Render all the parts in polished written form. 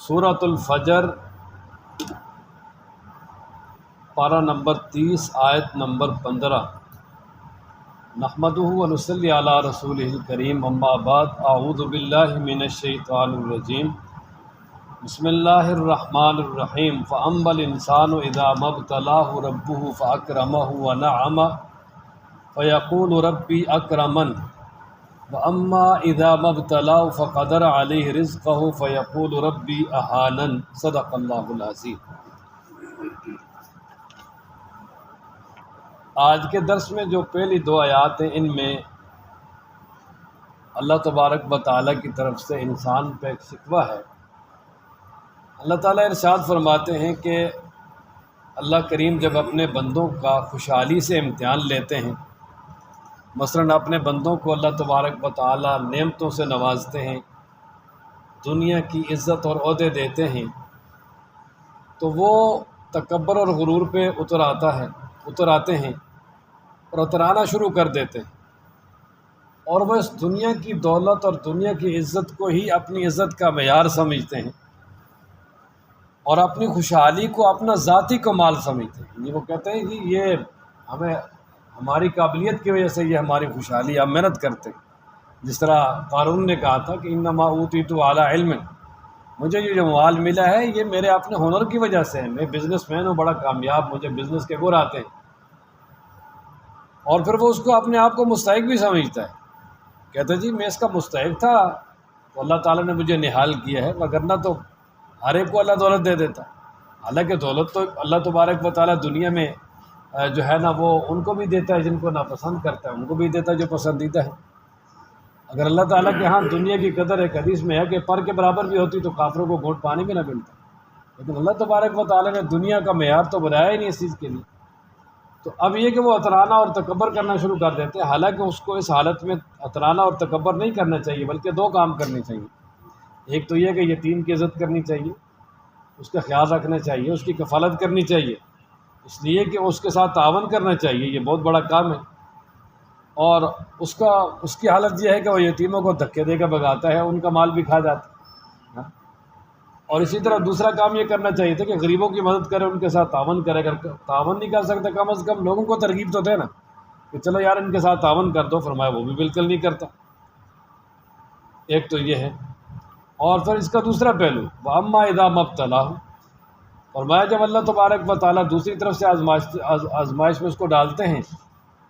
سورۃ الفجر پارہ نمبر 30 آیت نمبر 15۔ نحمدہ و نصلی علی رسولہ الکریم، اما بعد، اعوذ باللہ من الشیطان الرجیم، بسم اللہ الرحمن الرحیم۔ فاما الانسان اذا ما ابتلاه ربہ فاکرمہ ونعمہ فیقول ربی اکرمن، واما اذا ما ابتلاه فقدر علیہ رزقہ فیقول ربی اہانن۔ صدق اللہ العظیم۔ آج کے درس میں جو پہلی دو آیات ہیں، ان میں اللہ تبارک و تعالیٰ کی طرف سے انسان پہ ایک شکوہ ہے۔ اللہ تعالیٰ ارشاد فرماتے ہیں کہ اللہ کریم جب اپنے بندوں کا خوشحالی سے امتحان لیتے ہیں، مثلاً اپنے بندوں کو اللہ تبارک و تعالیٰ نعمتوں سے نوازتے ہیں، دنیا کی عزت اور عہدے دیتے ہیں، تو وہ تکبر اور غرور پہ اتر آتے ہیں اور اترانا شروع کر دیتے ہیں، اور وہ اس دنیا کی دولت اور دنیا کی عزت کو ہی اپنی عزت کا معیار سمجھتے ہیں اور اپنی خوشحالی کو اپنا ذاتی کمال سمجھتے ہیں۔ وہ کہتے ہیں کہ یہ ہماری قابلیت کی وجہ سے یہ ہماری خوشحالی، ہم محنت کرتے ہیں۔ جس طرح قارون نے کہا تھا کہ انما اوتیت علی علم، مجھے یہ جو مال ملا ہے یہ میرے اپنے ہنر کی وجہ سے ہے، میں بزنس مین ہوں، بڑا کامیاب، مجھے بزنس کے گر آتے ہیں، اور پھر وہ اس کو اپنے آپ کو مستحق بھی سمجھتا ہے، کہتا ہے جی میں اس کا مستحق تھا تو اللہ تعالیٰ نے مجھے نہال کیا ہے، وگرنہ تو ہر ایک کو اللہ دولت دے دیتا۔ حالانکہ دولت تو اللہ تبارک و تعالیٰ دنیا میں جو ہے نا وہ ان کو بھی دیتا ہے جن کو ناپسند کرتا ہے، ان کو بھی دیتا ہے جو پسندیدہ ہے۔ اگر اللہ تعالیٰ کے ہاں دنیا کی قدر ایک حدیث میں ہے کہ پر کے برابر بھی ہوتی تو کافروں کو گھونٹ پانی بھی نہ ملتا، لیکن اللہ تبارک و تعالیٰ نے دنیا کا معیار تو بنایا ہی نہیں اس چیز کے لیے۔ تو اب یہ کہ وہ اترانا اور تکبر کرنا شروع کر دیتے ہیں، حالانکہ اس کو اس حالت میں اترانا اور تکبر نہیں کرنا چاہیے، بلکہ دو کام کرنے چاہیے۔ ایک تو یہ کہ یتیم کی عزت کرنی چاہیے، اس کا خیال رکھنا چاہیے، اس کی کفالت کرنی چاہیے، اس لیے کہ اس کے ساتھ تعاون کرنا چاہیے، یہ بہت بڑا کام ہے۔ اور اس کی حالت یہ ہے کہ وہ یتیموں کو دھکے دے کے بھگاتا ہے، ان کا مال بھی کھا جاتا ہے۔ اور اسی طرح دوسرا کام یہ کرنا چاہیے تھا کہ غریبوں کی مدد کرے، ان کے ساتھ تعاون کرے۔ اگر تعاون نہیں کر سکتا کم از کم لوگوں کو ترغیب تو دے نا کہ چلو یار ان کے ساتھ تعاون کر دو، فرمایا وہ بھی بالکل نہیں کرتا۔ ایک تو یہ ہے، اور پھر اس کا دوسرا پہلو وَأَمَّا إِذَا مَا ابْتَلَاهُ، فرمایا جب اللہ تبارک و تعالیٰ دوسری طرف سے آزمائش میں اس کو ڈالتے ہیں،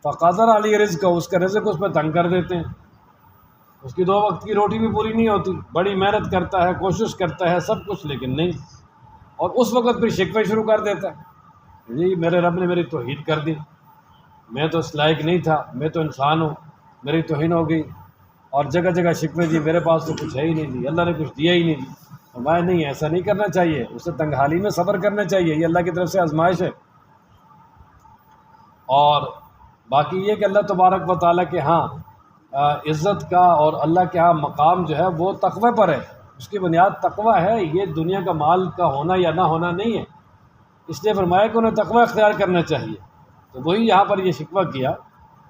فَقَدَرَ عَلَيْهِ رِزْقَهُ، اس کا رزق اس پہ تنگ کر دیتے ہیں، اس کی 2 وقت کی روٹی بھی پوری نہیں ہوتی، بڑی محنت کرتا ہے، کوشش کرتا ہے سب کچھ، لیکن نہیں، اور اس وقت پھر شکوے شروع کر دیتا ہے، جی میرے رب نے میری توحید کر دی، میں تو اس لائق نہیں تھا، میں تو انسان ہوں، میری توہین ہو گئی، اور جگہ جگہ شکوے جی میرے پاس تو کچھ ہے ہی نہیں، جی اللہ نے کچھ دیا ہی نہیں جی۔ فرمایا نہیں، ایسا نہیں کرنا چاہیے، اسے تنگ حالی میں صبر کرنا چاہیے، یہ اللہ کی طرف سے آزمائش ہے۔ اور باقی یہ کہ اللہ تبارک و تعالیٰ کے ہاں عزت کا اور اللہ کے ہاں مقام جو ہے وہ تقوی پر ہے، اس کی بنیاد تقوی ہے، یہ دنیا کا مال کا ہونا یا نہ ہونا نہیں ہے، اس لیے فرمایا کہ انہیں تقوی اختیار کرنا چاہیے۔ تو وہی یہاں پر یہ شکوہ کیا،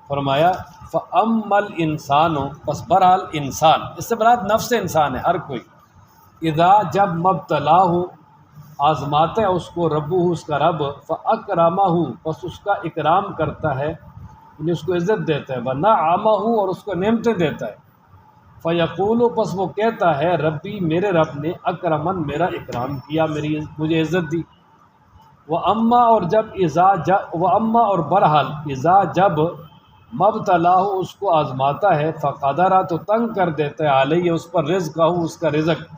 فرمایا فَأَمَّا الْإِنسَانُ، پس بہرحال انسان، اس سے مراد نفس انسان ہے، ہر کوئی، اذا جب مبتلاہ آزماتا ہے اس کو ربہ، اس کا رب، فَأَكْرَمَهُ، پس اس کا اکرام کرتا ہے، یعنی اس کو عزت دیتا ہے، وَنَعَمَهُ، اور اس کو نعمتیں دیتا ہے، فَيَقُولُ، پس وہ کہتا ہے ربی، میرے رب نے اکرمن، میرا اکرام کیا، مجھے عزت دی، وَأَمَّا، اور وَأَمَّا، اور بہرحال اذا جب مبتلاہ اس کو آزماتا ہے، فقدرہ، تو تنگ کر دیتا ہے، علیہ، اس پر رزقہ، اس کا رزق،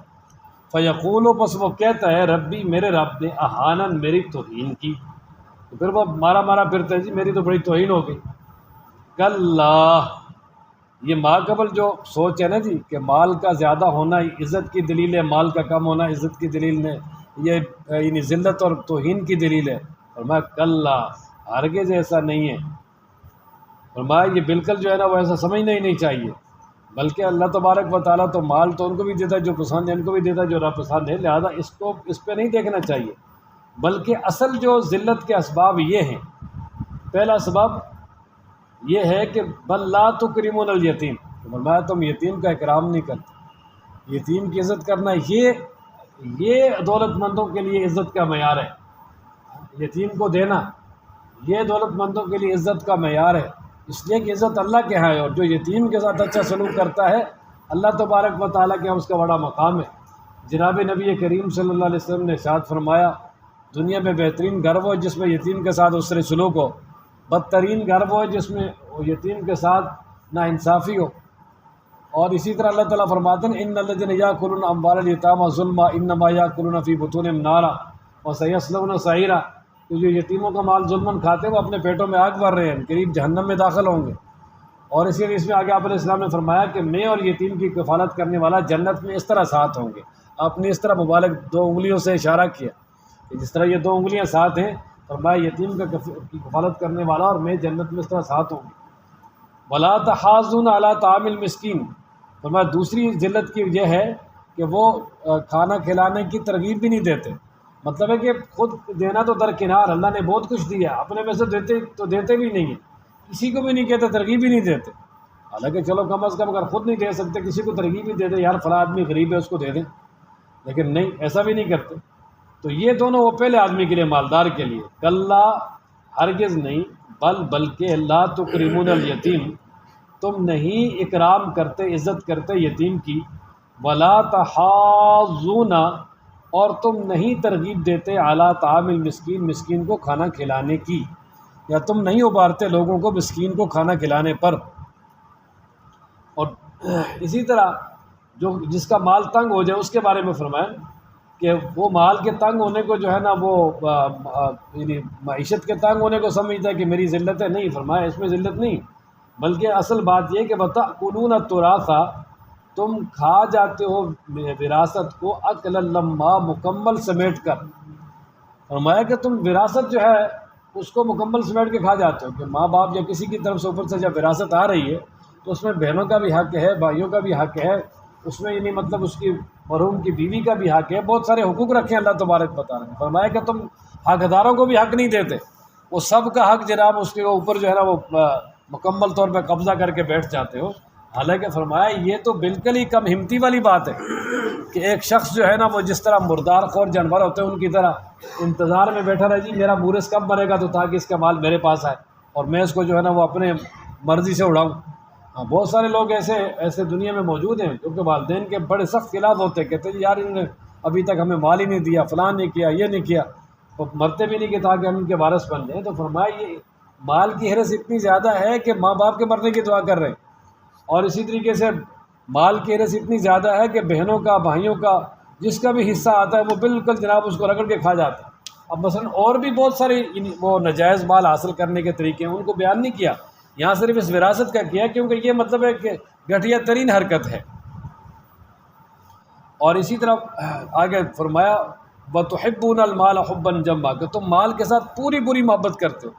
فیقول، پس وہ کہتا ہے ربی، میرے رب نے اہانن، میری توہین کی، تو پھر وہ مارا پھرتا ہے جی میری تو بڑی توہین ہو گئی۔ کلا، یہ ما قبل جو سوچ ہے نا جی کہ مال کا زیادہ ہونا عزت کی دلیل ہے، مال کا کم ہونا عزت کی دلیل نے، یہ یعنی ذلت اور توہین کی دلیل ہے، فرمایا کلا، ہرگز ایسا نہیں ہے، فرمایا یہ بالکل جو ہے نا وہ ایسا سمجھنا ہی نہیں چاہیے، بلکہ اللہ تبارک و تعالیٰ تو مال تو ان کو بھی دیتا ہے جو پسند ہے، ان کو بھی دیتا ہے جو ناپسند ہے، لہذا اس پہ نہیں دیکھنا چاہیے، بلکہ اصل جو ذلت کے اسباب یہ ہیں۔ پہلا سبب یہ ہے کہ بل لا تکرمون الیتیم، فرمایا تم یتیم کا اکرام نہیں کرتے، یتیم کی عزت کرنا یہ یہ دولت مندوں کے لیے عزت کا معیار ہے، یتیم کو دینا یہ دولت مندوں کے لیے عزت کا معیار ہے، اس لیے کہ عزت اللہ کے ہاں ہے، اور جو یتیم کے ساتھ اچھا سلوک کرتا ہے اللہ تبارک و تعالیٰ کے ہاں اس کا بڑا مقام ہے۔ جناب نبی کریم صلی اللہ علیہ وسلم نے ارشاد فرمایا دنیا میں بہترین گھر وہ ہے جس میں یتیم کے ساتھ اس طرح سلوک ہو، بدترین گھر وہ ہے جس میں یتیم کے ساتھ ناانصافی ہو۔ اور اسی طرح اللہ تعالیٰ فرماتے ہیں ان الذین یاکلون اموال الیتامی ظلما انما یاکلون فی بطونہم نارا وسیصلون سعیرا، کہ جو یتیموں کا مال ظلماً کھاتے ہیں وہ اپنے پیٹوں میں آگ بھر رہے ہیں، قریب جہنم میں داخل ہوں گے۔ اور اسی لیے اس میں آگے آپ علیہ السلام نے فرمایا کہ میں اور یتیم کی کفالت کرنے والا جنت میں اس طرح ساتھ ہوں گے۔ آپ نے اس طرح مبالغ 2 انگلیوں سے اشارہ کیا کہ جس طرح یہ 2 انگلیاں ساتھ ہیں، فرمایا یتیم کی کفالت کرنے والا اور میں جنت میں اس طرح ساتھ ہوں گے۔ وَلَا تَحَاضُّونَ عَلَىٰ طَعَامِ الْمِسْكِينِ، فرمایا دوسری ذلت کی یہ ہے کہ وہ کھانا کھلانے کی ترغیب بھی نہیں دیتے، مطلب ہے کہ خود دینا تو درکنار، اللہ نے بہت کچھ دیا، اپنے میں سے دیتے بھی نہیں ہیں، کسی کو بھی نہیں کہتے، ترغیب بھی نہیں دیتے۔ حالانکہ چلو کم از کم اگر خود نہیں دے سکتے کسی کو ترغیب بھی دے دیں، یار فلاں آدمی غریب ہے اس کو دے دیں، لیکن نہیں، ایسا بھی نہیں کرتے۔ تو یہ دونوں وہ پہلے آدمی کے لیے، مالدار کے لیے، کلا ہرگز نہیں، بلکہ لا تکرمون الیتیم، تم نہیں اکرام کرتے، عزت کرتے یتیم کی، ولا تحاضون، اور تم نہیں ترغیب دیتے اعلیٰ طعام المسکین، مسکین کو کھانا کھلانے کی، یا تم نہیں ابھارتے لوگوں کو مسکین کو کھانا کھلانے پر۔ اور اسی طرح جس کا مال تنگ ہو جائے اس کے بارے میں فرمائیں کہ وہ مال کے تنگ ہونے کو جو ہے نا وہ یعنی معیشت کے تنگ ہونے کو سمجھتا ہے کہ میری ذلت ہے، نہیں، فرمایا اس میں ذلت نہیں، بلکہ اصل بات یہ کہ وَتَأْكُلُونَ التُّرَاثَ، تم کھا جاتے ہو وراثت کو اکلا لما، مکمل سمیٹ کر۔ فرمایا کہ تم وراثت جو ہے اس کو مکمل سمیٹ کے کھا جاتے ہو، کہ ماں باپ یا کسی کی طرف سے اوپر سے جب وراثت آ رہی ہے تو اس میں بہنوں کا بھی حق ہے، بھائیوں کا بھی حق ہے، اس میں یعنی مطلب اس کی مرحوم کی بیوی کا بھی حق ہے، بہت سارے حقوق رکھے ہیں اللہ تبارک بتا رہے ہیں۔ فرمایا کہ تم حقداروں کو بھی حق نہیں دیتے، وہ سب کا حق جناب اس کے اوپر جو ہے نا وہ مکمل طور پہ قبضہ کر کے بیٹھ جاتے ہو۔ حالانکہ فرمایا یہ تو بالکل ہی کم ہمتی والی بات ہے کہ ایک شخص جو ہے نا وہ جس طرح مردار خور جانور ہوتے ہیں ان کی طرح انتظار میں بیٹھا رہے، جی میرا مورث کب مرے گا تو تاکہ اس کا مال میرے پاس آئے اور میں اس کو جو ہے نا وہ اپنے مرضی سے اڑاؤں۔ ہاں، بہت سارے لوگ ایسے دنیا میں موجود ہیں کیونکہ والدین کے بڑے سخت خلاف ہوتے ہیں، کہتے ہیں یار انہوں نے ابھی تک ہمیں مال ہی نہیں دیا، فلاں نہیں کیا، یہ نہیں کیا، تو مرتے بھی نہیں کہ تاکہ ہم ان کے وارث بن جائیں۔ تو فرمایا یہ مال کی حرص اتنی زیادہ ہے کہ ماں باپ کے مرنے کی دعا کر رہے ہیں، اور اسی طریقے سے مال کی حرص اتنی زیادہ ہے کہ بہنوں کا، بھائیوں کا، جس کا بھی حصہ آتا ہے وہ بالکل جناب اس کو رگڑ کے کھا جاتا ہے۔ اب مثلا اور بھی بہت سارے وہ ناجائز مال حاصل کرنے کے طریقے ہیں، ان کو بیان نہیں کیا، یہاں صرف اس وراثت کا کیا کیونکہ یہ مطلب ہے کہ گھٹیا ترین حرکت ہے۔ اور اسی طرح آگے فرمایا وَتُحِبُّونَ الْمَالَ حُبًّا جَمًّا، کہ تم مال کے ساتھ پوری محبت کرتے ہو،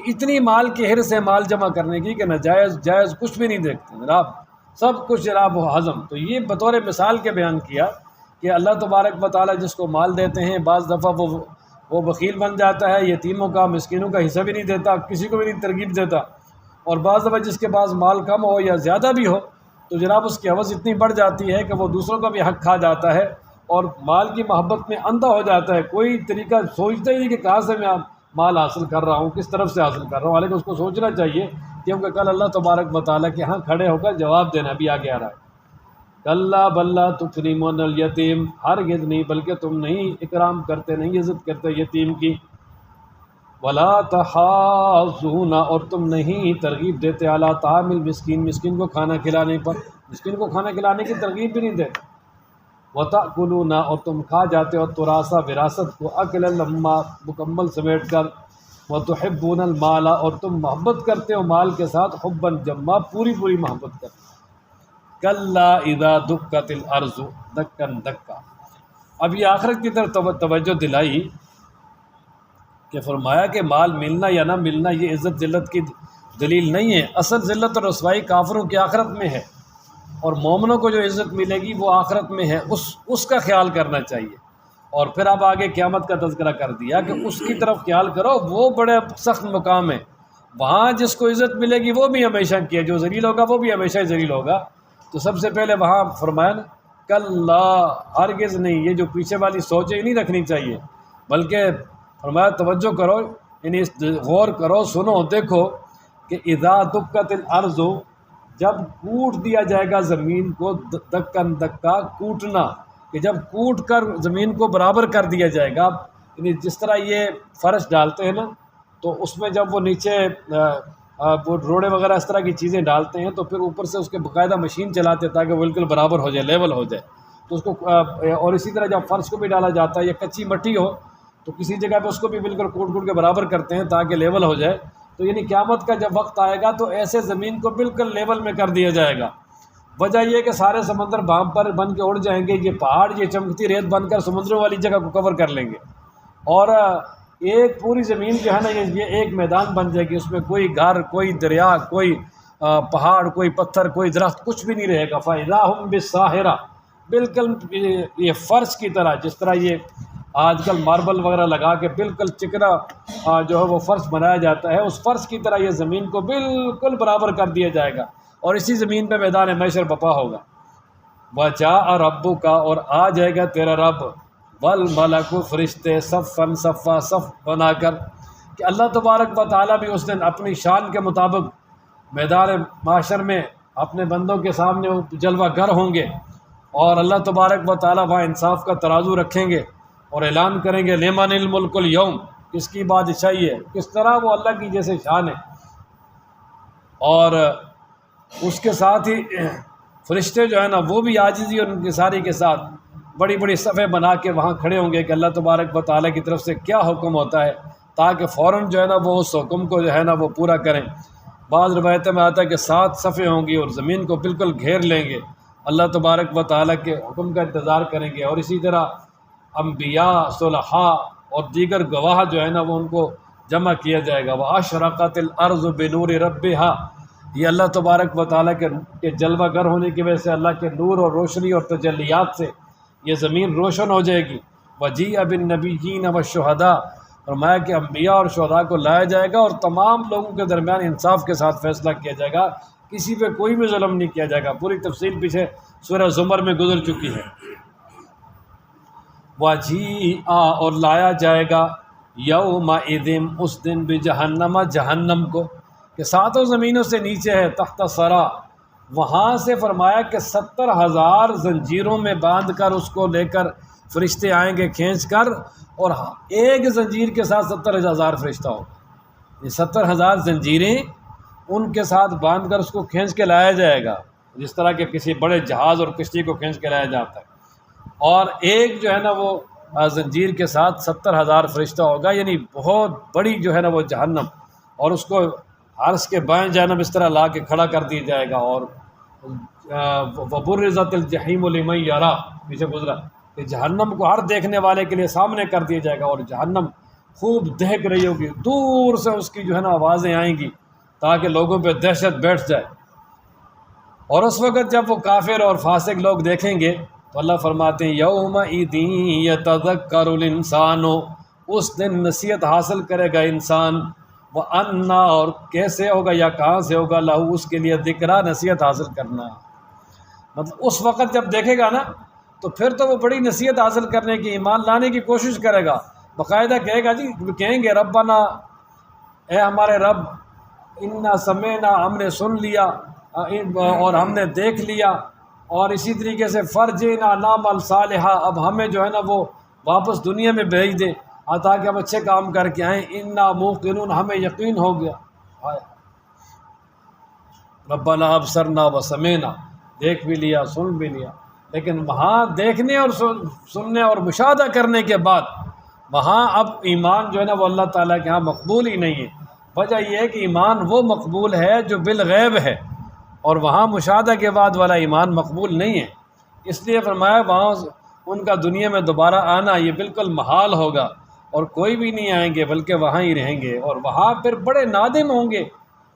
اتنی مال کی حرص ہے مال جمع کرنے کی کہ ناجائز جائز کچھ بھی نہیں دیکھتے جناب، سب کچھ جناب وہ ہضم۔ تو یہ بطور مثال کے بیان کیا کہ اللہ تبارک و تعالیٰ جس کو مال دیتے ہیں بعض دفعہ وہ بخیل بن جاتا ہے، یتیموں کا، مسکینوں کا حصہ بھی نہیں دیتا، کسی کو بھی نہیں ترغیب دیتا، اور بعض دفعہ جس کے پاس مال کم ہو یا زیادہ بھی ہو تو جناب اس کی حوث اتنی بڑھ جاتی ہے کہ وہ دوسروں کا بھی حق کھا جاتا ہے اور مال کی محبت میں اندھا ہو جاتا ہے، کوئی طریقہ سوچتا ہی نہیں کہ کہاں سے میں مال حاصل کر رہا ہوں، کس طرف سے حاصل کر رہا ہوں، حالانکہ اس کو سوچنا چاہیے کیونکہ کل اللہ تبارک و تعالیٰ کے ہاں کھڑے ہو کر جواب دینا بھی آگے آ رہا ہے۔ کلا بلا تکریمون الیتیم، ہرگز نہیں بلکہ تم نہیں اکرام کرتے، نہیں عزت کرتے یتیم کی، ولا تحاضون، اور تم نہیں ترغیب دیتے اعلیٰ طعام المسکین، مسکین کو کھانا کھلانے پر، مسکین کو کھانا کھلانے کی ترغیب بھی نہیں دیتے، وتأکلون، اور تم کھا جاتے ہو تراث، وراثت کو، اکلا لما، مکمل سمیٹ کر، وتحبون المال، اور تم محبت کرتے ہو مال کے ساتھ، حبا جما، پوری محبت کرتے۔ کلا اذا دکت الارض دکن دکا، اب یہ آخرت کی طرف توجہ دلائی کہ فرمایا کہ مال ملنا یا نہ ملنا یہ عزت ذلت کی دلیل نہیں ہے، اصل ذلت اور رسوائی کافروں کی آخرت میں ہے، اور مومنوں کو جو عزت ملے گی وہ آخرت میں ہے، اس کا خیال کرنا چاہیے۔ اور پھر اب آگے قیامت کا تذکرہ کر دیا کہ اس کی طرف خیال کرو، وہ بڑے سخت مقام ہے، وہاں جس کو عزت ملے گی وہ بھی ہمیشہ کی ہے، جو ذلیل ہوگا وہ بھی ہمیشہ ہی ذلیل ہوگا۔ تو سب سے پہلے وہاں فرمایا نا کلا ہرگز نہیں، یہ جو پیچھے والی سوچیں نہیں رکھنی چاہیے، بلکہ فرمایا توجہ کرو، یعنی غور کرو، سنو، دیکھو کہ اذا دکت الارض، جب کوٹ دیا جائے گا زمین کو، دکن دکا کوٹنا، کہ جب کوٹ کر زمین کو برابر کر دیا جائے گا، یعنی جس طرح یہ فرش ڈالتے ہیں نا، تو اس میں جب وہ نیچے وہ روڑے وغیرہ اس طرح کی چیزیں ڈالتے ہیں تو پھر اوپر سے اس کے باقاعدہ مشین چلاتے ہیں تاکہ وہ بالکل برابر ہو جائے، لیول ہو جائے، تو اس کو اور اسی طرح جب فرش کو بھی ڈالا جاتا ہے یا کچی مٹی ہو تو کسی جگہ پہ اس کو بھی بالکل کوٹ کوٹ کے برابر کرتے ہیں تاکہ لیول ہو جائے، تو یعنی قیامت کا جب وقت آئے گا تو ایسے زمین کو بالکل لیول میں کر دیا جائے گا۔ وجہ یہ کہ سارے سمندر بام پر بن کے اڑ جائیں گے، یہ پہاڑ یہ چمکتی ریت بن کر سمندروں والی جگہ کو کور کر لیں گے، اور ایک پوری زمین جو ہے نا یہ ایک میدان بن جائے گی، اس میں کوئی گھر، کوئی دریا، کوئی پہاڑ، کوئی پتھر، کوئی درخت، کچھ بھی نہیں رہے گا۔ فَإِذَا هُمْ بِالسَّاهِرَةِ، بالکل یہ فرش کی طرح، جس طرح یہ آج کل ماربل وغیرہ لگا کے بالکل چکنا جو ہے وہ فرش بنایا جاتا ہے، اس فرش کی طرح یہ زمین کو بالکل برابر کر دیا جائے گا، اور اسی زمین پہ میدان محشر بپا ہوگا۔ وَجَاءَ رَبُّكَ، اور آ جائے گا تیرا رب، وَالْمَلَكُ، فرشتے، صفاً صفا، صف بنا کر، کہ اللہ تبارک و تعالیٰ بھی اس دن اپنی شان کے مطابق میدان محشر میں اپنے بندوں کے سامنے جلوہ گر ہوں گے، اور اللہ تبارک و تعالیٰ وہاں انصاف کا ترازو رکھیں گے اور اعلان کریں گے لمن الملک اليوم، کس کی بادشاہی ہے، کس طرح وہ اللہ کی جیسے شان ہے، اور اس کے ساتھ ہی فرشتے جو ہے نا وہ بھی عاجزی اور انکساری کے ساتھ بڑی بڑی صفیں بنا کے وہاں کھڑے ہوں گے کہ اللہ تبارک و تعالیٰ کی طرف سے کیا حکم ہوتا ہے، تاکہ فوراً جو ہے نا وہ اس حکم کو جو ہے نا وہ پورا کریں۔ بعض روایتوں میں آتا ہے کہ 7 صفیں ہوں گی اور زمین کو بالکل گھیر لیں گے، اللہ تبارک و تعالیٰ کے حکم کا انتظار کریں گے، اور اسی طرح انبیاء، صلحاء اور دیگر گواہ جو ہے نا وہ ان کو جمع کیا جائے گا۔ وَأَشْرَقَتِ الْأَرْضُ بِنُورِ رَبِّهَا، یہ اللہ تبارک و تعالیٰ کے جلوہ گر ہونے کی وجہ سے، اللہ کے نور اور روشنی اور تجلیات سے یہ زمین روشن ہو جائے گی۔ وَجِيءَ بِالنَّبِيِّينَ وَالشُّهَدَاءِ، فرمایا کہ انبیاء اور شہداء کو لایا جائے گا اور تمام لوگوں کے درمیان انصاف کے ساتھ فیصلہ کیا جائے گا، کسی پہ کوئی بھی ظلم نہیں کیا جائے گا۔ پوری تفصیل پیچھے سورہ زمر میں گزر چکی ہے۔ وَجِيءَ، اور لایا جائے گا، یومئذ، اس دن، بجہنم، جہنم کو، کہ 7 زمینوں سے نیچے ہے، تحت ثری، وہاں سے فرمایا کہ 70,000 زنجیروں میں باندھ کر اس کو لے کر فرشتے آئیں گے کھینچ کر، اور ایک زنجیر کے ساتھ 70,000 فرشتہ ہوگا، یہ 70,000 زنجیریں ان کے ساتھ باندھ کر اس کو کھینچ کے لایا جائے گا، جس طرح کہ کسی بڑے جہاز اور کشتی کو کھینچ کے لایا جاتا ہے، اور ایک جو ہے نا وہ زنجیر کے ساتھ 70,000 فرشتہ ہوگا، یعنی بہت بڑی جو ہے نا وہ جہنم، اور اس کو عرش کے بائیں جانب اس طرح لا کے کھڑا کر دیا جائے گا، اور وَبُرِّزَتِ الْجَحِيمُ لِمَن يَرَىٰ، پیچھے گزرا کہ جہنم کو ہر دیکھنے والے کے لیے سامنے کر دیا جائے گا، اور جہنم خوب دہک رہی ہوگی، دور سے اس کی جو ہے نا آوازیں آئیں گی تاکہ لوگوں پہ دہشت بیٹھ جائے، اور اس وقت جب وہ کافر اور فاسق لوگ دیکھیں گے تو اللہ فرماتے ہیں یومئذ یتذکر الانسان، اس دن نصیحت حاصل کرے گا انسان، وَأَنَّا، اور کیسے ہوگا یا کہاں سے ہوگا، لہو، اس کے لیے ذکرہ، نصیحت حاصل کرنا، مطلب اس وقت جب دیکھے گا نا تو پھر تو وہ بڑی نصیحت حاصل کرنے کی، ایمان لانے کی کوشش کرے گا، باقاعدہ کہے گا، جی کہیں گے ربنا، اے ہمارے رب، انا سمعنا، ہم نے سن لیا اور ہم نے دیکھ لیا، اور اسی طریقے سے فرجنا نعمل صالحا، اب ہمیں جو ہے نا وہ واپس دنیا میں بھیج دے تاکہ ہم اچھے کام کر کے آئیں، انا موقنون، ہمیں یقین ہو گیا، ربنا ابصرنا وسمعنا، دیکھ بھی لیا، سن بھی لیا، لیکن وہاں دیکھنے اور سننے اور مشاہدہ کرنے کے بعد وہاں اب ایمان جو ہے نا وہ اللہ تعالیٰ کے ہاں مقبول ہی نہیں ہے۔ وجہ یہ ہے کہ ایمان وہ مقبول ہے جو بالغیب ہے، اور وہاں مشاہدہ کے بعد والا ایمان مقبول نہیں ہے، اس لیے فرمایا وہاں ان کا دنیا میں دوبارہ آنا یہ بالکل محال ہوگا، اور کوئی بھی نہیں آئیں گے بلکہ وہاں ہی رہیں گے، اور وہاں پھر بڑے نادم ہوں گے،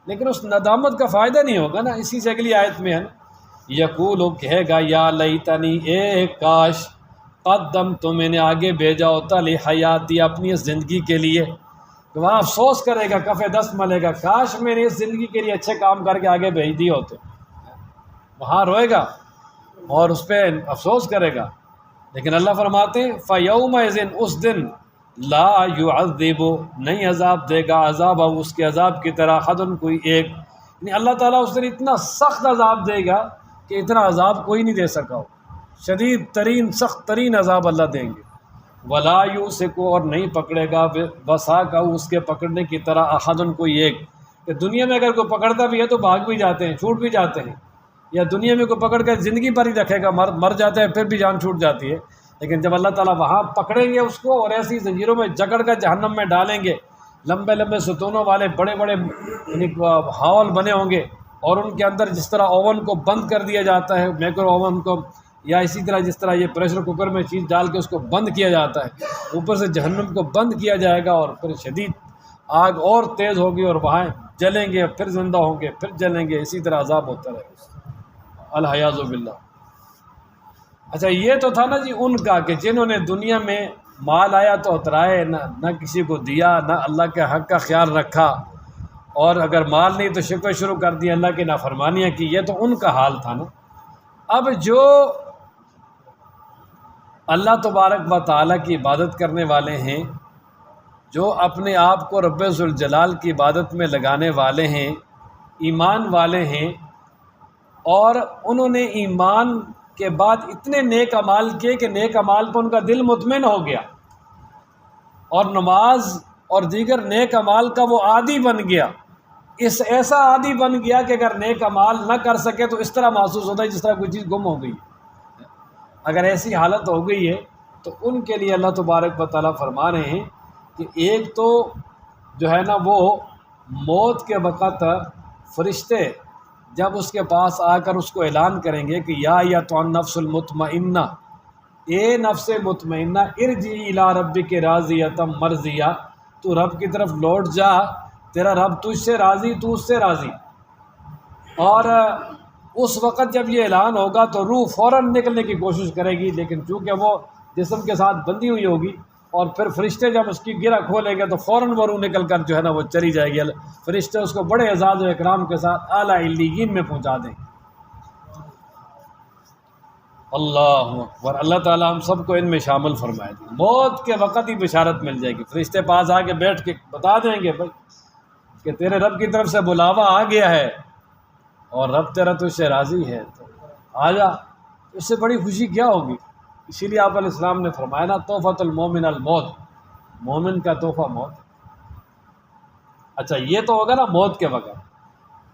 لیکن اس ندامت کا فائدہ نہیں ہوگا نا۔ اسی سے اگلی آیت میں ہے نا، یقول، کہے گا، یا لیتنی، اے کاش، قدمت، میں نے آگے بھیجا ہوتا، لحیاتی، اپنی اس زندگی کے لیے، تو وہاں افسوس کرے گا، کف دست ملے گا، کاش میں نے اس زندگی کے لیے اچھے کام کر کے آگے بھیج دیے ہوتے، وہاں روئے گا اور اس پہ افسوس کرے گا۔ لیکن اللہ فرماتے ہیں فَيَوْمَئِذٍ اس دن لا يُعَذِّبُ نہیں عذاب دے گا عذاب اس کے عذاب کی طرح حدن کوئی ایک، یعنی اللہ تعالیٰ اس دن اتنا سخت عذاب دے گا کہ اتنا عذاب کوئی نہیں دے سکا ہو، شدید ترین سخت ترین عذاب اللہ دیں گے۔ ولا یوسکو اور نہیں پکڑے گا وثاقہ اس کے پکڑنے کی طرح احدن کوئی ایک، کہ دنیا میں اگر کوئی پکڑتا بھی ہے تو بھاگ بھی جاتے ہیں، چھوٹ بھی جاتے ہیں، یا دنیا میں کوئی پکڑ کر زندگی پر ہی رکھے گا، مر جاتے ہیں پھر بھی جان چھوٹ جاتی ہے۔ لیکن جب اللہ تعالیٰ وہاں پکڑیں گے اس کو اور ایسی زنجیروں میں جکڑ کر جہنم میں ڈالیں گے، لمبے لمبے ستونوں والے بڑے بڑے ہال بنے ہوں گے، اور ان کے اندر جس طرح اوون کو بند کر دیا جاتا ہے میکرو اوون کو، یا اسی طرح جس طرح یہ پریشر کوکر میں چیز ڈال کے اس کو بند کیا جاتا ہے، اوپر سے جہنم کو بند کیا جائے گا، اور پھر شدید آگ اور تیز ہوگی اور وہاں جلیں گے، پھر زندہ ہوں گے، پھر جلیں گے، اسی طرح عذاب ہوتا رہے گا، الحیاذ باللہ۔ اچھا یہ تو تھا نا جی ان کا کہ جنہوں نے دنیا میں مال آیا تو اترائے، نہ کسی کو دیا، نہ اللہ کے حق کا خیال رکھا، اور اگر مال نہیں تو شکوے شروع کر دی، اللہ کی نافرمانیاں کی، یہ تو ان کا حال تھا نا۔ اب جو اللہ تبارک و تعالیٰ کی عبادت کرنے والے ہیں، جو اپنے آپ کو رب ذوالجلال کی عبادت میں لگانے والے ہیں، ایمان والے ہیں، اور انہوں نے ایمان کے بعد اتنے نیک اعمال کیے کہ نیک اعمال پر ان کا دل مطمئن ہو گیا، اور نماز اور دیگر نیک اعمال کا وہ عادی بن گیا، ایسا عادی بن گیا کہ اگر نیک اعمال نہ کر سکے تو اس طرح محسوس ہوتا ہے جس طرح کوئی چیز گم ہو گئی۔ اگر ایسی حالت ہو گئی ہے تو ان کے لیے اللہ تبارک و تعالیٰ فرما رہے ہیں کہ ایک تو جو ہے نا وہ موت کے وقت فرشتے جب اس کے پاس آ کر اس کو اعلان کریں گے کہ یا تو النفس المطمئنہ، اے نفس مطمئنہ ارجعی الی ربک راضیۃ مرضیہ، تو رب کی طرف لوٹ جا، تیرا رب تجھ سے راضی، تو اس سے راضی۔ اور اس وقت جب یہ اعلان ہوگا تو روح فوراً نکلنے کی کوشش کرے گی، لیکن چونکہ وہ جسم کے ساتھ بندھی ہوئی ہوگی، اور پھر فرشتے جب اس کی گرہ کھولیں گے تو فوراً وہ روح نکل کر جو ہے نا وہ چلی جائے گی، فرشتے اس کو بڑے اعزاز و اکرام کے ساتھ اعلیٰ علیین میں پہنچا دیں گے۔ اللہ اکبر، اللہ تعالیٰ ہم سب کو ان میں شامل فرمائے دیں۔ موت کے وقت ہی بشارت مل جائے گی، فرشتے پاس آ کے بیٹھ کے بتا دیں گے بھائی کہ تیرے رب کی طرف سے بلاوا آ گیا ہے اور رب تیرا تجھ سے راضی ہے، تو آ جا۔ اس سے بڑی خوشی کیا ہوگی؟ اسی لیے آپ علیہ السلام نے فرمایا نا تحفۃ المومن الموت، مومن کا تحفہ موت۔ اچھا یہ تو ہوگا نا موت کے وقت،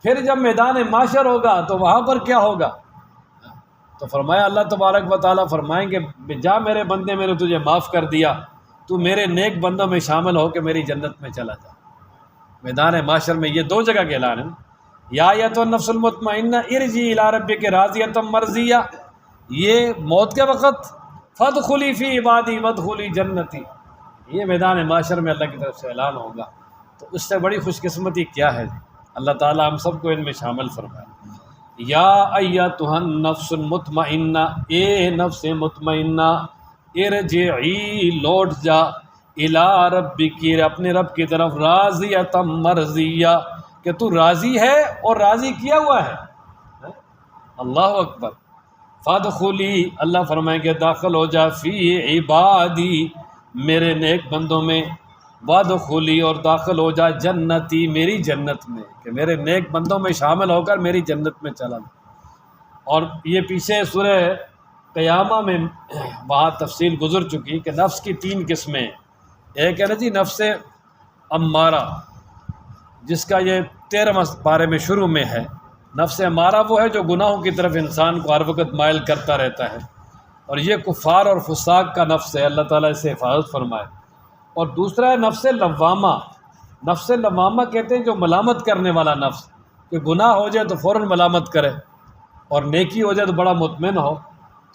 پھر جب میدان محشر ہوگا تو وہاں پر کیا ہوگا؟ تو فرمایا اللہ تبارک و تعالیٰ فرمائیں گے جا میرے بندے، میں نے تجھے معاف کر دیا، تو میرے نیک بندوں میں شامل ہو کے میری جنت میں چلا جا۔ میدان محشر میں یہ دو جگہ کے اعلان ہے، یا ایتھا النفس المطمئنہ ارجعی الی ربک راضیۃ مرضیہ، یہ موت کے وقت، فادخلی فی عبادی وادخلی جنتی، یہ میدان محشر میں اللہ کی طرف سے اعلان ہوگا۔ تو اس سے بڑی خوش قسمتی کیا ہے؟ اللہ تعالیٰ ہم سب کو ان میں شامل فرمائے۔ یا ایتھا النفس المطمئنہ، اے نفس مطمئنہ، ارجعی لوٹ جا، الی ربک اپنے رب کی طرف، راضیۃ مرضیہ کہ تو راضی ہے اور راضی کیا ہوا ہے۔ اللہ اکبر۔ فادخلی، اللہ فرمائیں کہ داخل ہو جا، فی عبادی میرے نیک بندوں میں، وادخلی اور داخل ہو جا، جنتی میری جنت میں، کہ میرے نیک بندوں میں شامل ہو کر میری جنت میں چلا جا۔ اور یہ پیچھے سورہ قیامہ میں وہاں تفصیل گزر چکی کہ نفس کی تین قسمیں، ایک ہے نا جی نفس امارہ، جس کا یہ 13واں پارے میں شروع میں ہے۔ نفس امارہ وہ ہے جو گناہوں کی طرف انسان کو ہر وقت مائل کرتا رہتا ہے، اور یہ کفار اور فساق کا نفس ہے، اللہ تعالیٰ اس سے حفاظت فرمائے۔ اور دوسرا ہے نفس لوامہ، نفس لوامہ کہتے ہیں جو ملامت کرنے والا نفس، کہ گناہ ہو جائے تو فوراً ملامت کرے اور نیکی ہو جائے تو بڑا مطمئن ہو۔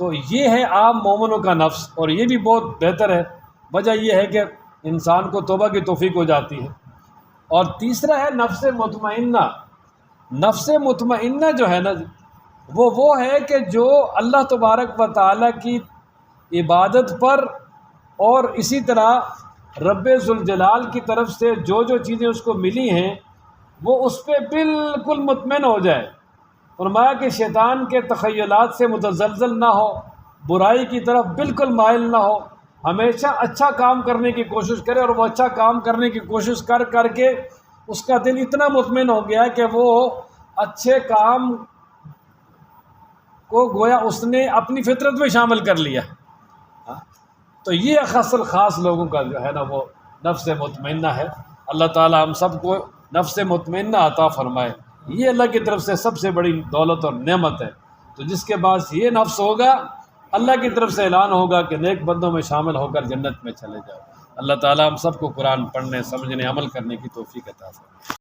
تو یہ ہے عام مومنوں کا نفس، اور یہ بھی بہت بہتر ہے، وجہ یہ ہے کہ انسان کو توبہ کی توفیق ہو جاتی ہے۔ اور تیسرا ہے نفس مطمئنہ۔ نفس مطمئنہ جو ہے نا وہ ہے کہ جو اللہ تبارک و تعالیٰ کی عبادت پر اور اسی طرح رب ذوالجلال کی طرف سے جو چیزیں اس کو ملی ہیں وہ اس پہ بالکل مطمئن ہو جائے، فرمایا کہ شیطان کے تخیلات سے متزلزل نہ ہو، برائی کی طرف بالکل مائل نہ ہو، ہمیشہ اچھا کام کرنے کی کوشش کرے، اور وہ اچھا کام کرنے کی کوشش کر کر کے اس کا دل اتنا مطمئن ہو گیا کہ وہ اچھے کام کو گویا اس نے اپنی فطرت میں شامل کر لیا۔ تو یہ اخص الخاص لوگوں کا جو ہے نا وہ نفس مطمئنہ ہے۔ اللہ تعالی ہم سب کو نفس مطمئنہ عطا فرمائے۔ یہ اللہ کی طرف سے سب سے بڑی دولت اور نعمت ہے۔ تو جس کے پاس یہ نفس ہوگا، اللہ کی طرف سے اعلان ہوگا کہ نیک بندوں میں شامل ہو کر جنت میں چلے جاؤ۔ اللہ تعالی ہم سب کو قرآن پڑھنے، سمجھنے، عمل کرنے کی توفیق عطا فرمائے۔